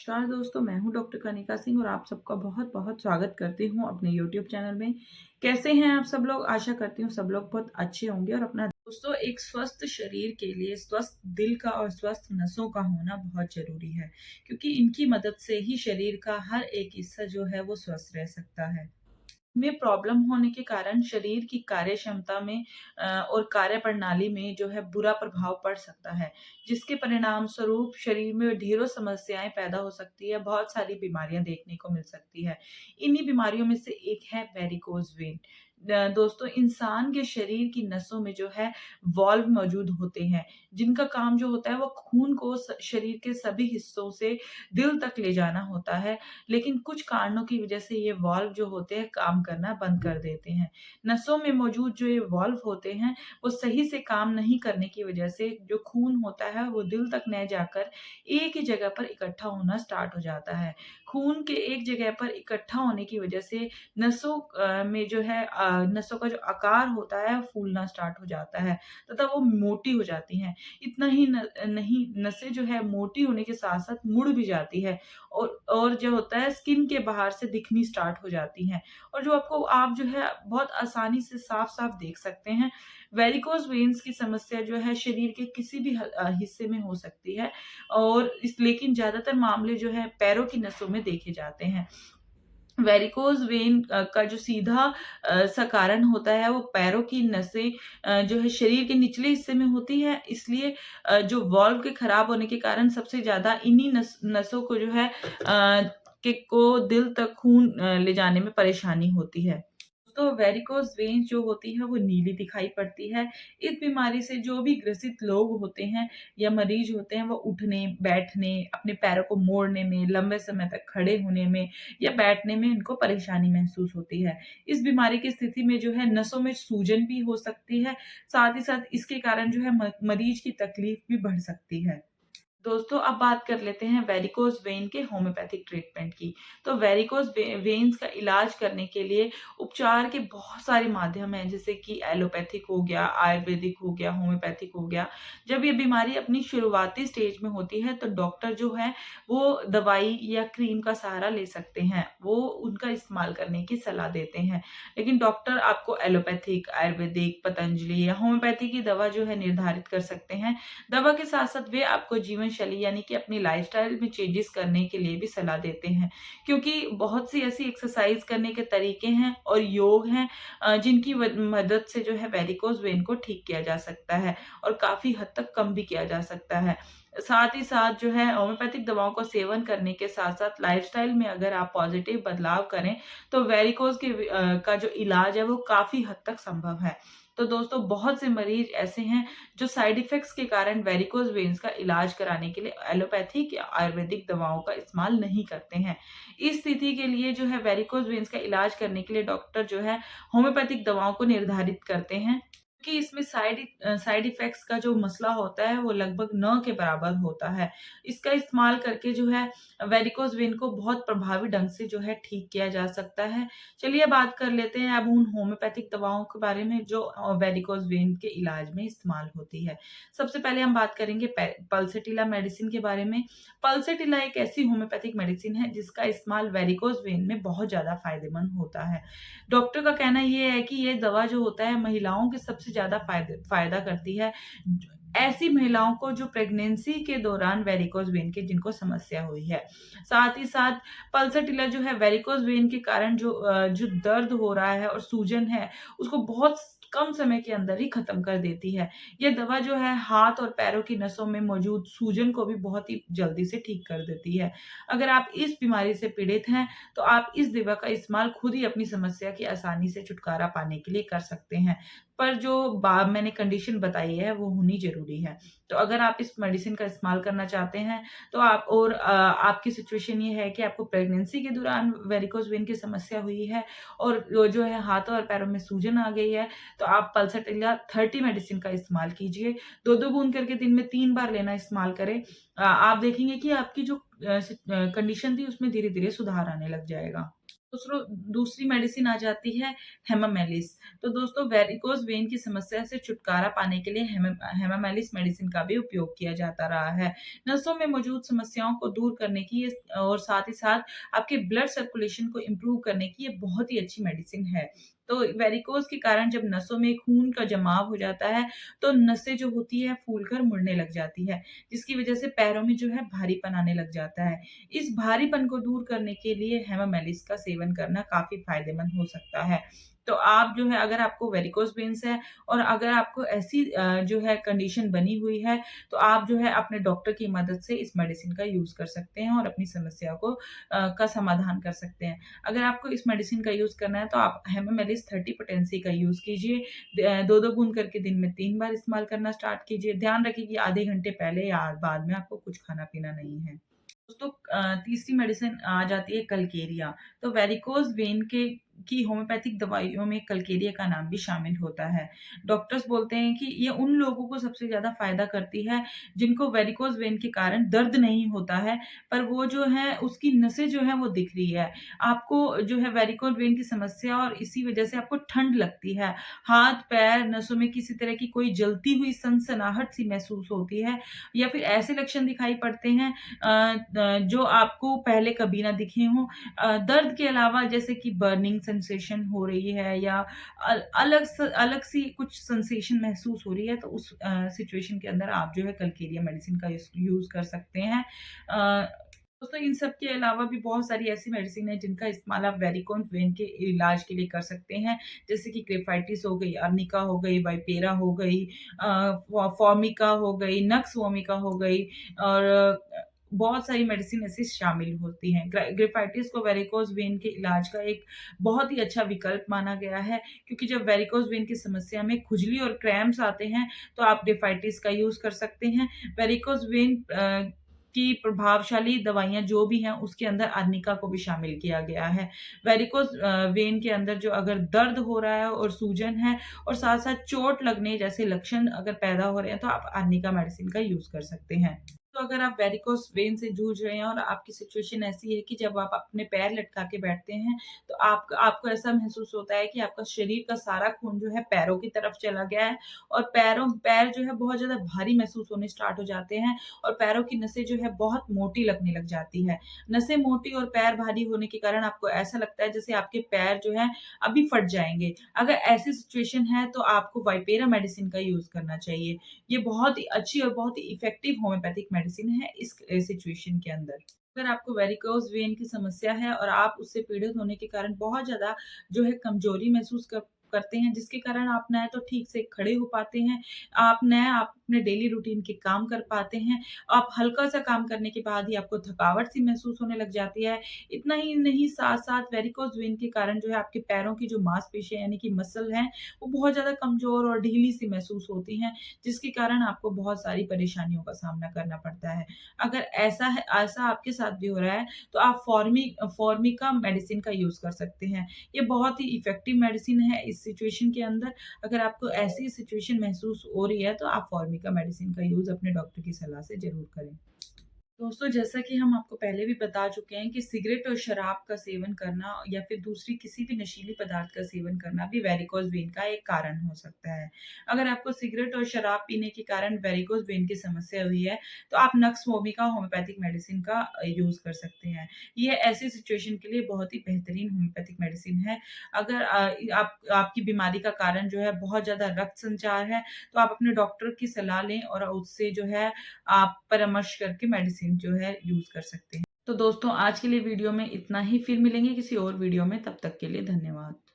नमस्कार दोस्तों, मैं हूँ डॉक्टर कनिका सिंह और आप सबका बहुत-बहुत स्वागत करती हूँ अपने यूट्यूब चैनल में। कैसे हैं आप सब लोग? आशा करती हूँ सब लोग बहुत अच्छे होंगे और अपना दोस्तों एक स्वस्थ शरीर के लिए स्वस्थ दिल का और स्वस्थ नसों का होना बहुत ज़रूरी है, क्योंकि इनकी मदद से ही शरीर का हर एक हिस्सा जो है वो स्वस्थ रह सकता है। में प्रॉब्लम होने के कारण शरीर की कार्य क्षमता में और कार्यप्रणाली में जो है बुरा प्रभाव पड़ सकता है, जिसके परिणाम स्वरूप शरीर में ढेरों समस्याएँ पैदा हो सकती है, बहुत सारी बीमारियाँ देखने को मिल सकती है। इन्हीं बीमारियों में से एक है वेरिकोज़ वेन। दोस्तों इंसान के शरीर की नसों में जो है वाल्व मौजूद होते हैं, जिनका काम जो होता है वो खून को शरीर के सभी हिस्सों से दिल तक ले जाना होता है। लेकिन कुछ कारणों की वजह से ये वाल्व जो होते हैं काम करना बंद कर देते हैं। नसों में मौजूद जो ये वाल्व होते हैं, वो सही से काम नहीं करने की वजह से जो खून होता है वो दिल तक न जाकर एक ही जगह पर इकट्ठा होना स्टार्ट हो जाता है। खून के एक जगह पर इकट्ठा होने की वजह से नसों में जो है नसों का जो आकार होता है फूलना स्टार्ट हो जाता है तथा वो मोटी हो जाती हैं। इतना ही नहीं नसें जो है मोटी होने के साथ-साथ मुड़ भी जाती है और जो होता है स्किन के बाहर से दिखनी स्टार्ट हो जाती हैं और जो आपको आप जो है बहुत आसानी से साफ-साफ देख सकते हैं। वेरिकोज़ वेन्स की समस्या जो है शरीर के किसी भी हिस्से में हो सकती है और लेकिन ज़्यादातर मामले जो है पैरों की नसों में देखे जाते हैं। वेरिकोज़ वेन का जो सीधा सा कारण होता है वो पैरों की नसें जो है शरीर के निचले हिस्से में होती है इसलिए जो वाल्व के खराब होने के कारण सबसे ज़्यादा इन्हीं नसों को जो है के को दिल तक खून ले जाने में परेशानी होती है। तो वेरिकोज़ वेन्स जो होती है वो नीली दिखाई पड़ती है। इस बीमारी से जो भी ग्रसित लोग होते हैं या मरीज़ होते हैं वो उठने, बैठने, अपने पैरों को मोड़ने में, लंबे समय तक खड़े होने में या बैठने में इनको परेशानी महसूस होती है। इस बीमारी की स्थिति में जो है नसों में सूजन भी हो सकती है, साथ ही साथ इसके कारण जो है मरीज़ की तकलीफ भी बढ़ सकती है। दोस्तों अब बात कर लेते हैं वेरिकोज़ वेन के होम्योपैथिक ट्रीटमेंट की। तो वेरिकोज़ वेन्स का इलाज करने के लिए उपचार के बहुत सारे माध्यम हैं जैसे कि एलोपैथिक हो गया, आयुर्वेदिक हो गया, होम्योपैथिक हो गया। जब ये बीमारी अपनी शुरुआती स्टेज में होती है तो डॉक्टर जो है वो दवाई या क्रीम का सहारा ले सकते हैं। वो उनका इस्तेमाल करने की सलाह देते हैं। लेकिन डॉक्टर आपको एलोपैथिक, आयुर्वेदिक, पतंजलि या होम्योपैथी की दवा जो है निर्धारित कर सकते हैं। दवा के साथ-साथ वे आपको जीवन शैली यानी कि अपनी लाइफ़स्टाइल में चेंजेस करने के लिए भी सलाह देते हैं। क्योंकि बहुत सी ऐसी एक्सरसाइज़ करने के तरीके हैं और योग हैं जिनकी मदद से जो है वेरिकोज़ वेन को ठीक किया जा सकता है और काफ़ी हद तक कम भी किया जा सकता है। साथ ही साथ जो है होम्योपैथिक दवाओं का सेवन करने के साथ-साथ लाइफ़स्टाइल में अगर आप पॉज़िटिव बदलाव करें, तो वेरिकोज़ का जो इलाज है वो काफ़ी हद तक संभव है। तो दोस्तों बहुत से मरीज़ ऐसे हैं जो साइड इफ़ेक्ट्स के कारण वेरिकोज़ वेन्स का इलाज कराने के लिए एलोपैथिक या आयुर्वेदिक दवाओं का इस्तेमाल नहीं करते हैं। इस स्थिति के लिए जो है वेरिकोज़ वेन्स का इलाज करने के लिए डॉक्टर जो है होम्योपैथिक दवाओं को निर्धारित करते हैं। कि इसमें साइड इफ़ेक्ट्स का जो मसला होता है वो लगभग न के बराबर होता है। इसका इस्तेमाल करके जो है वेरिकोज़ वेन को बहुत प्रभावी ढंग से जो है ठीक किया जा सकता है। चलिए बात कर लेते हैं अब उन होम्योपैथिक दवाओं के बारे में जो वेरिकोज़ वेन के इलाज में इस्तेमाल होती है। सबसे पहले हम बात करेंगे पल्सेटिला मेडिसिन के बारे में। पल्सेटिला एक ऐसी होम्योपैथिक मेडिसिन है जिसका इस्तेमाल वेरिकोज़ वेन में बहुत ज़्यादा फ़ायदेमंद होता है। डॉक्टर का कहना ये है कि ये दवा जो होता है महिलाओं के सबसे ज़्यादा फ़ायदा करती है। ऐसी महिलाओं को जो प्रेग्नेंसी के दौरान वेरिकोज़ वेन की जिनको समस्या हुई है। साथ ही साथ पल्सर जो है वेरिकोज़ वेन के कारण जो दर्द हो रहा है और सूजन है, उसको बहुत कम समय के अंदर ही खत्म कर देती है। ये दवा जो है हाथ और पैरों की नसों में मौजूद सूजन को भी बहुत ही जल्दी से ठीक कर देती है। अगर आप इस बीमारी से पीड़ित हैं, तो आप इस दवा का इस्तेमाल खुद ही अपनी समस्या की आसानी से छुटकारा पाने के लिए कर सकते हैं। पर जो मैंने कंडीशन बताई है वो होनी ज़रूरी है। तो अगर आप इस मेडिसिन का इस्तेमाल करना चाहते हैं तो आपकी सिचुएशन ये है कि आपको प्रेगनेंसी के दौरान वेरिकोज़ वेन की समस्या हुई है और जो है हाथों और पैरों में सूजन आ गई है, तो आप पल्सर 30 मेडिसिन का इस्तेमाल कीजिए। 2-2 बूँद करके दिन में 3 बार लेना इस्तेमाल करें। आप देखेंगे कि आपकी जो कंडीशन थी उसमें धीरे-धीरे सुधार आने लग जाएगा। दूसरों दूसरी मेडिसिन आ जाती है हेमामेलिस। तो दोस्तों वेरिकोज़ वेन की समस्या से छुटकारा पाने के लिए हेमामेलिस मेडिसिन का भी उपयोग किया जाता रहा है। नसों में मौजूद समस्याओं को दूर करने की ये और साथ ही साथ आपके ब्लड सर्कुलेशन को इम्प्रूव करने की ये बहुत ही अच्छी मेडिसिन है। तो वेरिकोज़ के कारण जब नसों में खून का जमाव हो जाता है, तो नसें जो होती है फूलकर मुड़ने लग जाती है, जिसकी वज़ह से पैरों में जो है भारीपन आने लग जाता है। इस भारीपन को दूर करने के लिए हेमामेलिस का सेवन करना काफ़ी फ़ायदेमंद हो सकता है। तो आप जो है अगर आपको वेरिकोज़ वेन्स है और अगर आपको ऐसी जो है कंडीशन बनी हुई है, तो आप जो है अपने डॉक्टर की मदद से इस मेडिसिन का यूज़ कर सकते हैं और अपनी समस्या को का समाधान कर सकते हैं। अगर आपको इस मेडिसिन का यूज़ करना है तो आप हेमामेलिस 30 पोटेंसी का यूज़ कीजिए। 2-2 बूँद करके दिन में 3 बार इस्तेमाल करना स्टार्ट कीजिए। ध्यान रखिए कि आधे घंटे पहले या बाद में आपको कुछ खाना-पीना नहीं है। दोस्तों तीसरी मेडिसिन आ जाती है कलकेरिया। तो वेरिकोज़ वेन के की होम्योपैथिक दवाइयों में कलकेरिया का नाम भी शामिल होता है। डॉक्टर्स बोलते हैं कि ये उन लोगों को सबसे ज़्यादा फ़ायदा करती है, जिनको वेरिकोज़ वेन के कारण दर्द नहीं होता है, पर वो जो है उसकी नसें जो हैं वो दिख रही है। आपको जो है वेरिकोज़ वेन की समस्या और इसी वज़ह से आपको ठंड लगती है। हाथ-पैर, नसों में किसी तरह की कोई जलती हुई सनसनाहट सी महसूस होती है या फिर ऐसे लक्षण दिखाई पड़ते हैं जो आपको पहले कभी ना दिखे हों। दर्द के अलावा जैसे कि बर्निंग सेंसेशन हो रही है या अलग सी कुछ सेंसेशन महसूस हो रही है, तो उस सिचुएशन के अंदर आप जो है कलकेरिया मेडिसिन का यूज़ कर सकते हैं। दोस्तों इन सब के अलावा भी बहुत सारी ऐसी मेडिसिन है जिनका इस्तेमाल आप वेरिकोज़ वेन के इलाज के लिए कर सकते हैं। जैसे कि ग्रिफ़ाइटिस हो गई, अर्निका हो गई, वाइपेरा हो गई, फ़ॉर्मिका हो गई, नक्स वोमिका हो गई और बहुत सारी मेडिसिन ऐसी शामिल होती हैं। ग्रिफ़ाइटिस को वेरिकोज़ वेन के इलाज का एक बहुत ही अच्छा विकल्प माना गया है, क्योंकि जब वेरिकोज़ वेन की समस्या में खुजली और क्रैम्प्स आते हैं, तो आप ग्रिफ़ाइटिस का यूज़ कर सकते हैं। वेरिकोज़ वेन की प्रभावशाली दवाइयाँ जो भी हैं, उसके अंदर आर्निका को भी शामिल किया गया है। वेरिकोज़ वेन के अंदर जो अगर दर्द हो रहा है और सूजन है और साथ-साथ चोट लगने जैसे लक्षण अगर पैदा हो रहे हैं, तो आप आर्निका मेडिसिन का यूज़ कर सकते हैं। तो अगर आप वेरिकोज़ वेन से जूझ रहे हैं और आपकी सिचुएशन ऐसी है कि जब आप अपने पैर लटका के बैठते हैं, तो आपको ऐसा महसूस होता है कि आपका शरीर का सारा खून जो है पैरों की तरफ चला गया है और पैर जो है बहुत ज़्यादा भारी महसूस होने स्टार्ट हो जाते हैं और पैरों की नसें जो है बहुत मोटी लगने लग जाती है। नसें मोटी और पैर भारी होने के कारण आपको ऐसा लगता है जैसे आपके पैर जो हैं अभी फट जाएँगे। अगर ऐसी सिचुएशन है तो आपको वाइपेरा मेडिसिन का यूज़ करना चाहिए। ये बहुत ही अच्छी और बहुत ही इफ़ेक्टिव होम्योपैथिक मेडिसिन है इस सिचुएशन के अंदर। अगर आपको वेरिकोज़ वेन की समस्या है और आप उससे पीड़ित होने के कारण बहुत ज़्यादा जो है कमज़ोरी महसूस करते हैं, जिसके कारण आप ना तो ठीक से खड़े हो पाते हैं, आप अपने डेली रूटीन के काम कर पाते हैं। आप हल्का-सा काम करने के बाद ही आपको थकावट सी महसूस होने लग जाती है। इतना ही नहीं साथ-साथ वेरिकोज़ वेन के कारण जो है आपके पैरों की जो मांसपेशियाँ यानी कि मसल हैं, वो बहुत ज़्यादा कमज़ोर और ढीली-सी महसूस होती हैं, जिसके कारण आपको बहुत सारी परेशानियों का सामना करना पड़ता है। अगर ऐसा आपके साथ भी हो रहा है, तो आप फ़ॉर्मिका मेडिसिन का यूज़ कर सकते हैं। ये बहुत ही इफ़ेक्टिव मेडिसिन है इस सिचुएशन के अंदर। अगर आपको ऐसी सिचुएशन महसूस हो रही है, तो आप फ़ॉर्मिका मेडिसिन का यूज़ अपने डॉक्टर की सलाह से ज़रूर करें। दोस्तों, जैसा कि हम आपको पहले भी बता चुके हैं कि सिगरेट और शराब का सेवन करना या फिर दूसरी किसी भी नशीली पदार्थ का सेवन करना भी वेरिकोज़ वेन का एक कारण हो सकता है। अगर आपको सिगरेट और शराब पीने के कारण वेरिकोज़ वेन की समस्या हुई है, तो आप नक्स वोमिका होम्योपैथिक मेडिसिन का यूज़ कर सकते हैं। ये ऐसी सिचुएशन के लिए बहुत ही बेहतरीन होम्योपैथिक मेडिसिन है। अगर आपकी बीमारी का कारण जो है बहुत ज़्यादा रक्त संचार है, तो आप अपने डॉक्टर की सलाह लें और उससे जो है आप परामर्श करके मेडिसिन जो है यूज़ कर सकते हैं। तो दोस्तों आज के लिए वीडियो में इतना ही, फिर मिलेंगे किसी और वीडियो में, तब तक के लिए धन्यवाद।